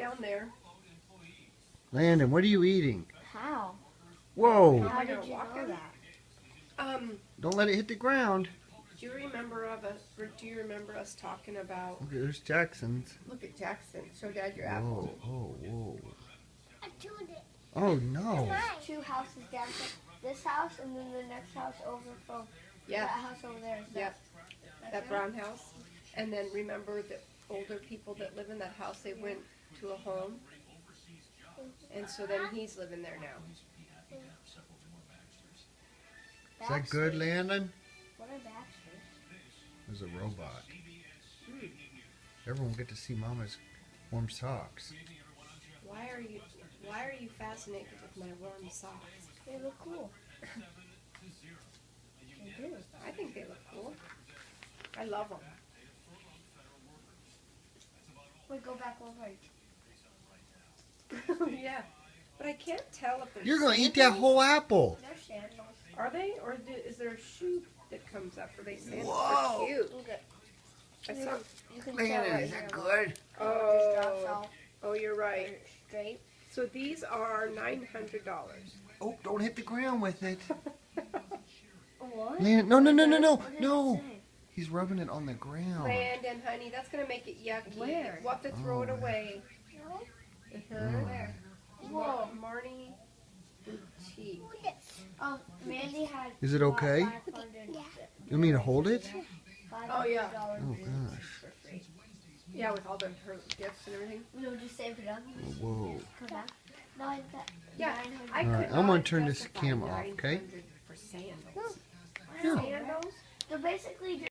down there. Landon, what are you eating? How? Whoa! How I did gonna you walk know in? that? Don't let it hit the ground. Do you remember us talking about? Okay, there's Jackson's. Look at Jackson. Show Dad your Whoa, apple. whoa. I chewed it. Oh no! Two houses down from this house, and then the next house over from Yeah. that house over there. Is Yep. that That brown house. And then remember the older people that live in that house, they went to a home. And so then he's living there now. Is that good, Landon? What are Baxters? There's a robot. Everyone will get to see Mama's warm socks. Why are you fascinated with my warm socks? They look cool. They do. I think they look cool. I love them. Wait, go back over. Yeah. But I can't tell if they're You're gonna eat that sandals. whole apple. They're sandals. Are they? Or is there a shoe that comes up? Are they sandals? Whoa. They're cute. Look at. I saw. You can tell Landon, right is that here. good? It just drops Oh. off. Oh, you're right. Straight. So these are $900. Oh, don't hit the ground with it. What? Landon, no. What does it No. say? He's rubbing it on the ground. Landon, honey, that's gonna make it yucky. Where? We'll have to throw it Oh. away. Where? Whoa. Marnie Boutique. Mandy had. Is it okay? $500 You want me to hold it? Oh, yeah. Oh gosh. For free. Yeah, with all her gifts and everything. We'll just save it up. Whoa. Come back. No, that. Yeah, 900. I All right, could I'm gonna not turn this justify camera off, okay? $900 for sandals. Yeah. Sandals? They're basically just